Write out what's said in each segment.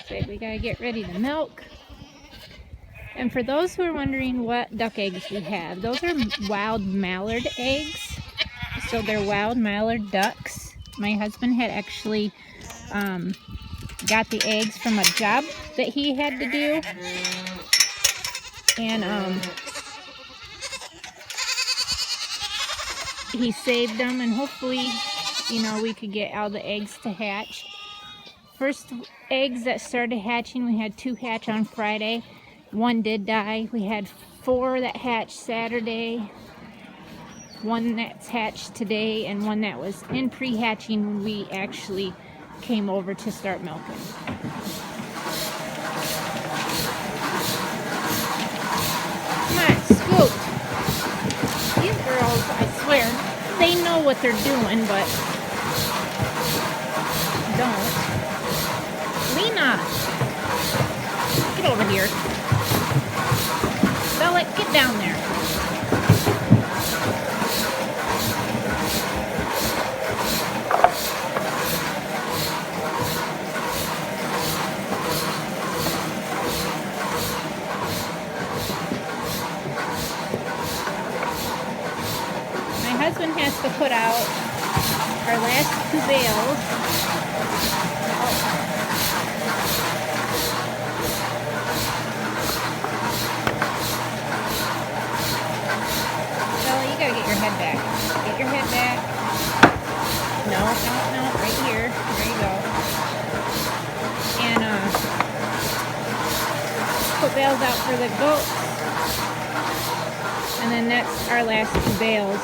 Babe, we gotta get ready to milk. And for those who are wondering what duck eggs we have, those are wild mallard eggs. So they're wild mallard ducks. My husband had actually got the eggs from a job that he had to do. And he saved them, and hopefully, you know, we could get all the eggs to hatch. First eggs that started hatching, we had 2 hatch on Friday. 1 did die. We had 4 that hatched Saturday, 1 that's hatched today, and 1 that was in pre-hatching when we actually came over to start milking. Come on, scoot. These girls, I swear, they know what they're doing, but don't. Lena, get over here. Bella, get down there. My husband has to put out our last 2 bales. You gotta get your head back. Get your head back. No, right here. There you go. And put bales out for the goats. And then that's our last 2 bales.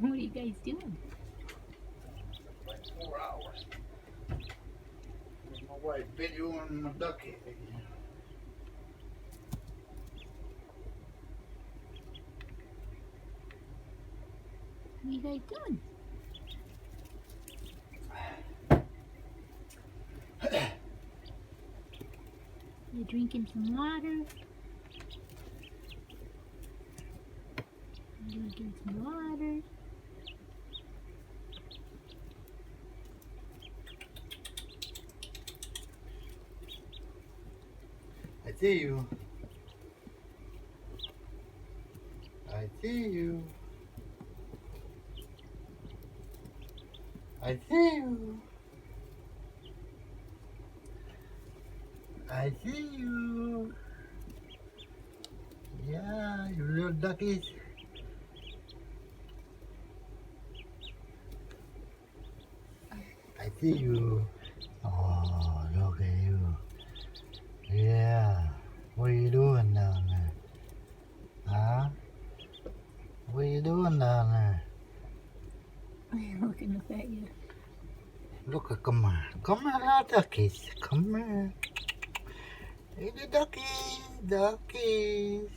What are you guys doing? Like 4 hours. My wife videoing my duck egg. What are you guys doing? You drinking some water? Drinking some water. I see you. I see you. I see you. I see you. Yeah, you little duckies. I see you. Oh, look at you. Yeah. What are you doing down there? Huh? What are you doing down there? I'm looking up at you. Look, come on. Come on, little duckies. Come on. Hey, the duckies. Duckies.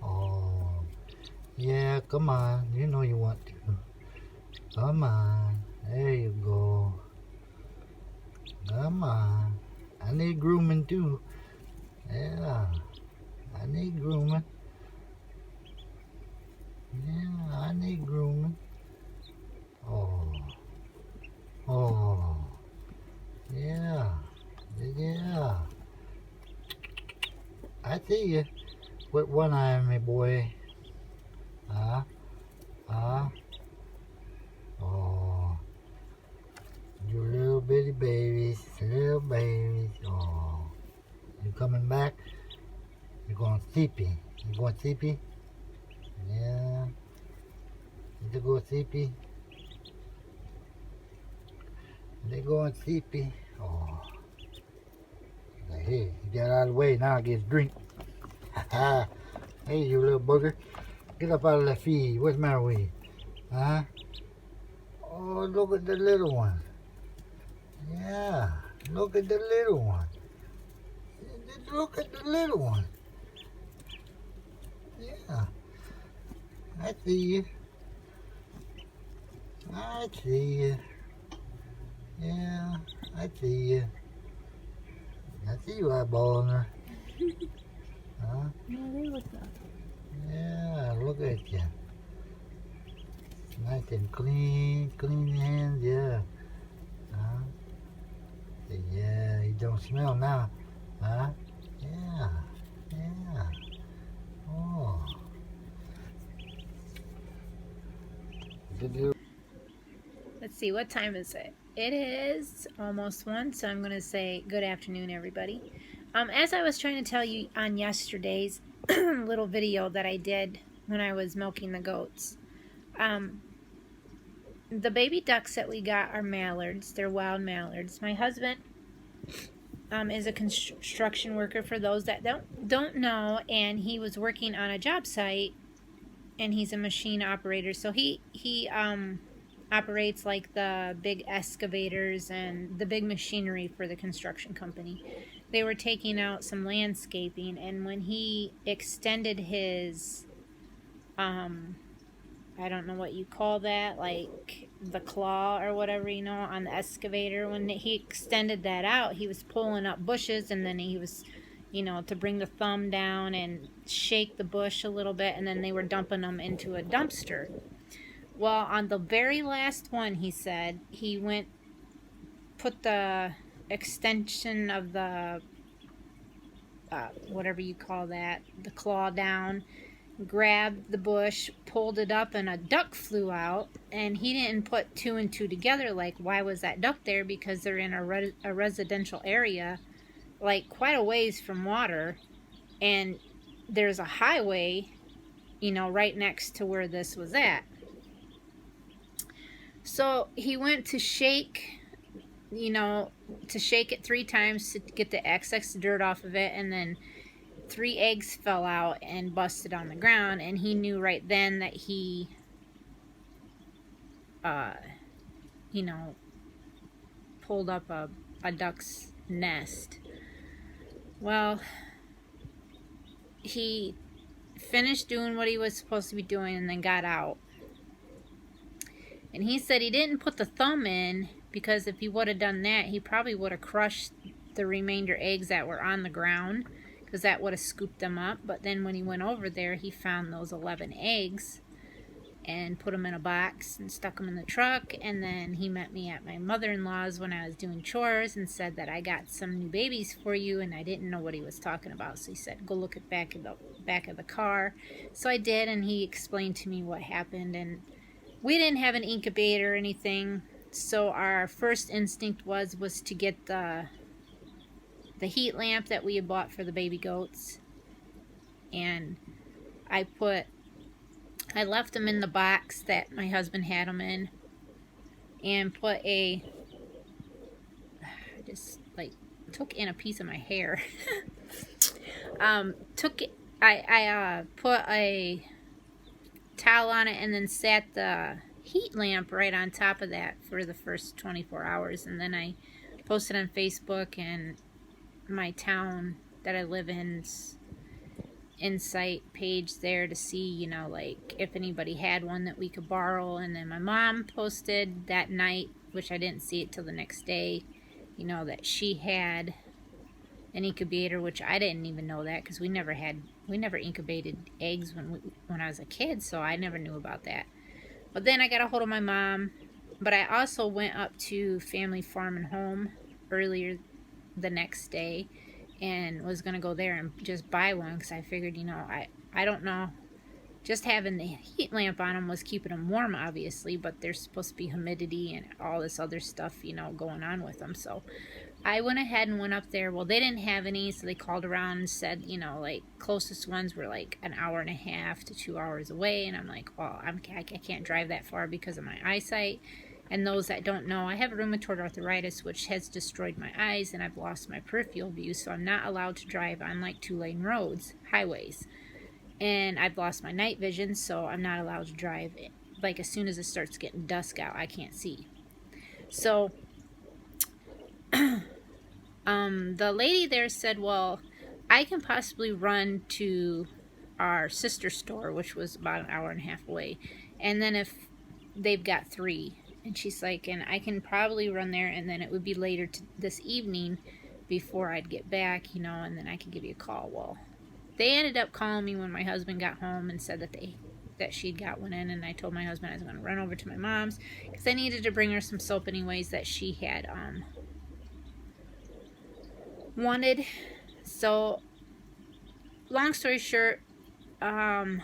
Oh. Yeah, come on. You know you want to. Come on. There you go. Come on. I need grooming too. Yeah. I need grooming. Yeah, I need grooming. Oh. Oh. Yeah. Yeah. I see you. With one eye, my boy. Huh? Huh? Oh. You little bitty babies. Little babies. Oh. You coming back? You're going sleepy. You going sleepy? Yeah. Did you go sleepy? They going sleepy. Oh. Like, hey, you got out of the way, now I get a drink. Hey, you little booger. Get up out of that feed. What's the matter with you? Huh? Oh, look at the little one. Yeah. Look at the little one. Just look at the little one. Yeah. I see you. I see you. Yeah, I see you. I see you eyeballing her. Huh? Yeah, they look up. Yeah, look at you. Nice and clean, clean hands, yeah. Huh? Yeah, you don't smell now. Huh? Yeah, yeah. Oh. Did you? Let's see, what time is it? It is almost 1, so I'm going to say good afternoon, everybody. As I was trying to tell you on yesterday's little video that I did when I was milking the goats, the baby ducks that we got are mallards. They're wild mallards. My husband is a construction worker, for those that don't know, and he was working on a job site, and he's a machine operator. So he operates like the big excavators and the big machinery for the construction company. They were taking out some landscaping, and when he extended his I don't know what you call that, like the claw or whatever, you know, on the excavator, when he extended that out, he was pulling up bushes, and then he was, you know, to bring the thumb down and shake the bush a little bit, and then they were dumping them into a dumpster. Well, on the very last one, he said, he went, put the extension of the, whatever you call that, the claw down, grabbed the bush, pulled it up, and a duck flew out. And he didn't put 2 and 2 together, like, why was that duck there? Because they're in a residential area, like quite a ways from water, and there's a highway, you know, right next to where this was at. So he went to shake, you know, to shake it 3 times to get the excess dirt off of it, and then 3 eggs fell out and busted on the ground, and he knew right then that he, you know, pulled up a duck's nest. Well, he finished doing what he was supposed to be doing and then got out. And he said he didn't put the thumb in because if he would have done that, he probably would have crushed the remainder eggs that were on the ground, because that would have scooped them up. But then when he went over there, he found those 11 eggs and put them in a box and stuck them in the truck. And then he met me at my mother-in-law's when I was doing chores and said that I got some new babies for you, and I didn't know what he was talking about. So he said, go look at back of the car. So I did, and he explained to me what happened. And we didn't have an incubator or anything, so our first instinct was to get the heat lamp that we had bought for the baby goats, and I left them in the box that my husband had them in, and put I just like took in a piece of my hair. I put a towel on it and then sat the heat lamp right on top of that for the first 24 hours, and then I posted on Facebook and my town that I live in's insight page there to see, you know, like if anybody had one that we could borrow. And then my mom posted that night, which I didn't see it till the next day, you know, that she had an incubator, which I didn't even know that, because we never incubated eggs when I was a kid, so I never knew about that. But then I got a hold of my mom. But I also went up to Family Farm and Home earlier the next day and was going to go there and just buy one, because I figured, you know, I don't know, just having the heat lamp on them was keeping them warm, obviously, but there's supposed to be humidity and all this other stuff, you know, going on with them. So I went ahead and went up there. Well, they didn't have any, so they called around and said, you know, like, closest ones were like an hour and a half to 2 hours away. And I'm like, well, I can't drive that far because of my eyesight. And those that don't know, I have rheumatoid arthritis, which has destroyed my eyes, and I've lost my peripheral view, so I'm not allowed to drive on like 2-lane roads, highways. And I've lost my night vision, so I'm not allowed to drive. Like, as soon as it starts getting dusk out, I can't see. So the lady there said, well, I can possibly run to our sister store, which was about an hour and a half away, and then if they've got 3, and she's like, and I can probably run there, and then it would be later this evening before I'd get back, you know, and then I could give you a call. Well, they ended up calling me when my husband got home and said that that she'd got one in, and I told my husband I was going to run over to my mom's because I needed to bring her some soap anyways that she had wanted. So long story short, the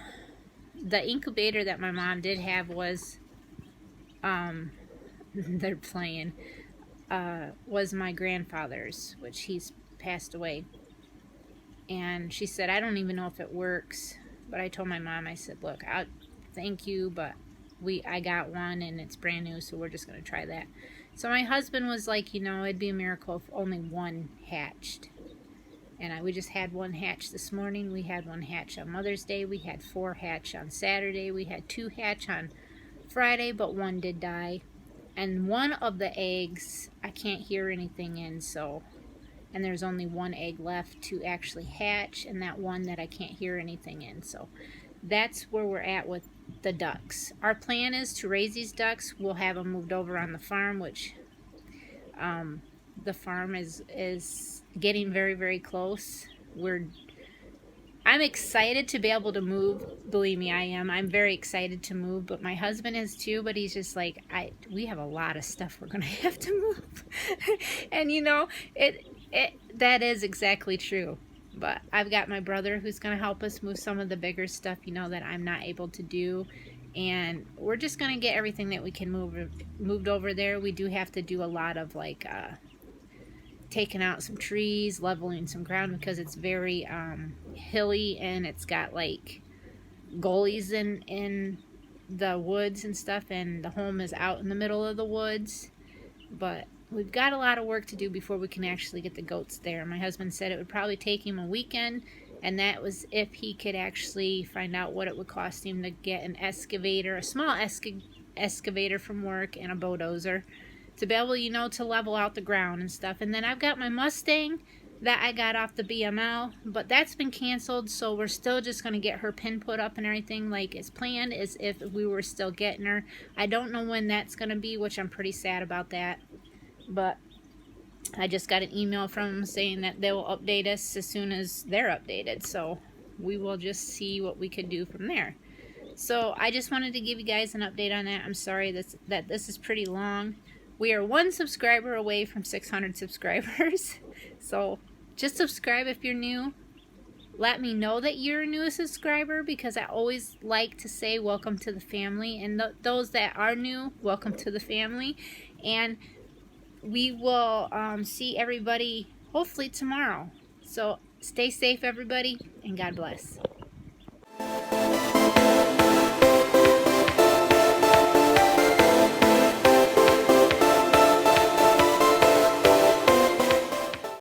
incubator that my mom did have was they're playing was my grandfather's, which he's passed away. And she said, I don't even know if it works. But I told my mom, I said, look, thank you, but I got one and it's brand new, so we're just going to try that. So my husband was like, you know, it'd be a miracle if only one hatched. And we just had one hatch this morning. We had one hatch on Mother's Day. We had 4 hatch on Saturday. We had 2 hatch on Friday, but one did die. And one of the eggs, I can't hear anything in, so... And there's only 1 egg left to actually hatch, and that one that I can't hear anything in. So that's where we're at with the ducks. Our plan is to raise these ducks. We'll have them moved over on the farm, which the farm is getting very, very close. I'm excited to be able to move. Believe me, I am. I'm very excited to move, but my husband is too, but he's just like, we have a lot of stuff we're going to have to move. And you know, that is exactly true. But I've got my brother who's going to help us move some of the bigger stuff, you know, that I'm not able to do. And we're just going to get everything that we can moved over there. We do have to do a lot of like taking out some trees, leveling some ground because it's very hilly, and it's got like gullies in the woods and stuff, and the home is out in the middle of the woods. But we've got a lot of work to do before we can actually get the goats there. My husband said it would probably take him a weekend, and that was if he could actually find out what it would cost him to get an excavator, a small excavator from work, and a bulldozer to be able, you know, to level out the ground and stuff. And then I've got my Mustang that I got off the BML, but that's been canceled, so we're still just going to get her pin put up and everything like it's planned, as if we were still getting her. I don't know when that's going to be, which I'm pretty sad about that. But I just got an email from them saying that they will update us as soon as they're updated. So we will just see what we could do from there. So I just wanted to give you guys an update on that. I'm sorry that this is pretty long. We are 1 subscriber away from 600 subscribers. So just subscribe if you're new. Let me know that you're a new subscriber, because I always like to say welcome to the family. And those that are new, welcome to the family. And we will see everybody hopefully tomorrow. So stay safe, everybody, and God bless.